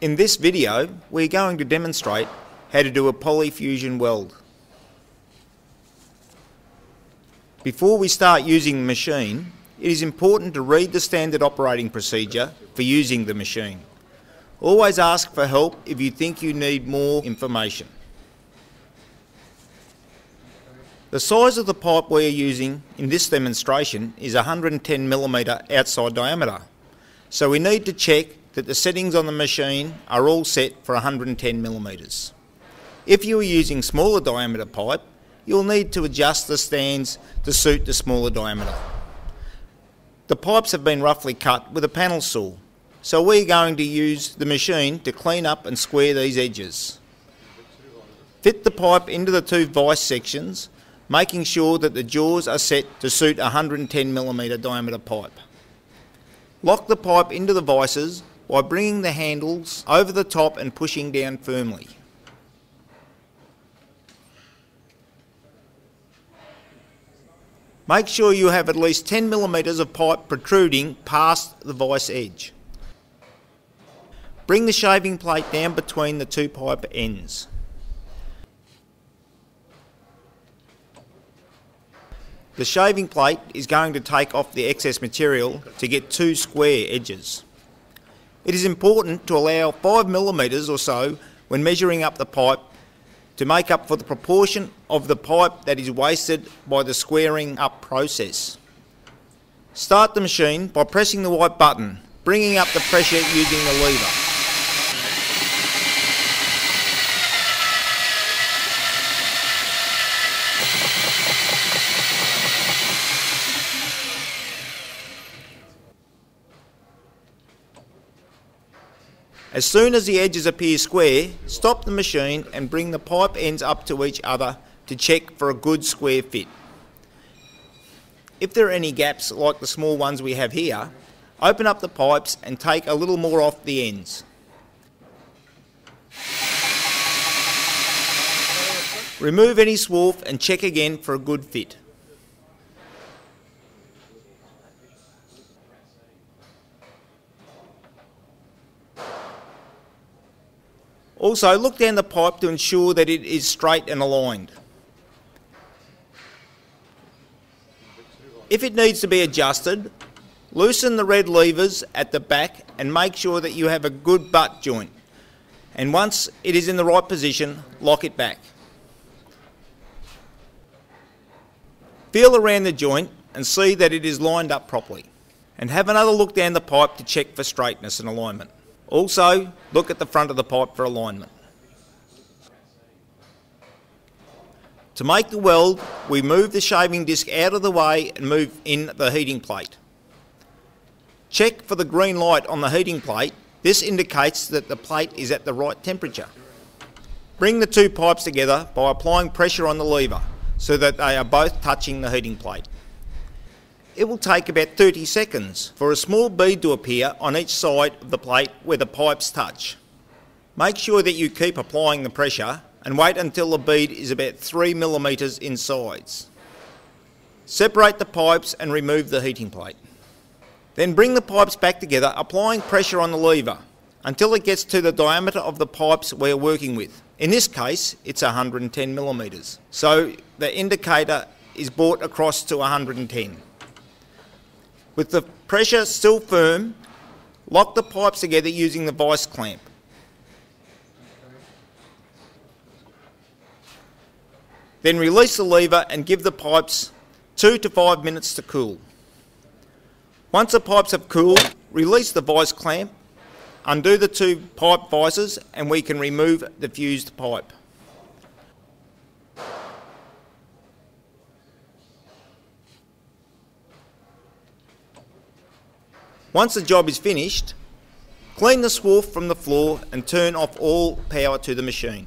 In this video, we're going to demonstrate how to do a polyfusion weld. Before we start using the machine, it is important to read the standard operating procedure for using the machine. Always ask for help if you think you need more information. The size of the pipe we are using in this demonstration is 110mm outside diameter, so we need to check that the settings on the machine are all set for 110mm. If you are using smaller diameter pipe, you'll need to adjust the stands to suit the smaller diameter. The pipes have been roughly cut with a panel saw, so we're going to use the machine to clean up and square these edges. Fit the pipe into the two vice sections, making sure that the jaws are set to suit a 110mm diameter pipe. Lock the pipe into the vices by bringing the handles over the top and pushing down firmly. Make sure you have at least 10mm of pipe protruding past the vice edge. Bring the shaving plate down between the two pipe ends. The shaving plate is going to take off the excess material to get two square edges. It is important to allow 5mm or so when measuring up the pipe to make up for the proportion of the pipe that is wasted by the squaring up process. Start the machine by pressing the white button, bringing up the pressure using the lever. As soon as the edges appear square, stop the machine and bring the pipe ends up to each other to check for a good square fit. If there are any gaps like the small ones we have here, open up the pipes and take a little more off the ends. Remove any swarf and check again for a good fit. Also, look down the pipe to ensure that it is straight and aligned. If it needs to be adjusted, loosen the red levers at the back and make sure that you have a good butt joint. And once it is in the right position, lock it back. Feel around the joint and see that it is lined up properly. And have another look down the pipe to check for straightness and alignment. Also, look at the front of the pipe for alignment. To make the weld, we move the shaving disc out of the way and move in the heating plate. Check for the green light on the heating plate. This indicates that the plate is at the right temperature. Bring the two pipes together by applying pressure on the lever so that they are both touching the heating plate. It will take about 30 seconds for a small bead to appear on each side of the plate where the pipes touch. Make sure that you keep applying the pressure and wait until the bead is about 3mm in size. Separate the pipes and remove the heating plate. Then bring the pipes back together, applying pressure on the lever until it gets to the diameter of the pipes we are working with. In this case, it's 110mm, so the indicator is brought across to 110. With the pressure still firm, lock the pipes together using the vice clamp. Then release the lever and give the pipes 2 to 5 minutes to cool. Once the pipes have cooled, release the vice clamp, undo the two pipe vices and we can remove the fused pipe. Once the job is finished, clean the swarf from the floor and turn off all power to the machine.